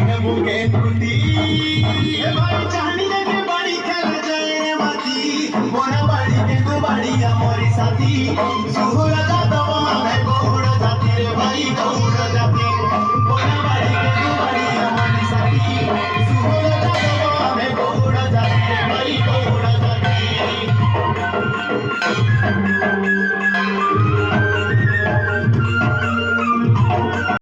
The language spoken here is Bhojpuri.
है बुके कुटी ए भाई चाहनी के बाड़ी खेल जाए माती बोना बाड़ी के तू बाड़ी हमारी साथी सुहुरा जाता हमें गौड़ जाती रे भाई गौड़ जाती बोना बाड़ी के तू बाड़ी हमारी साथी सुहुरा जाता हमें गौड़ जाती रे भाई गौड़ जाती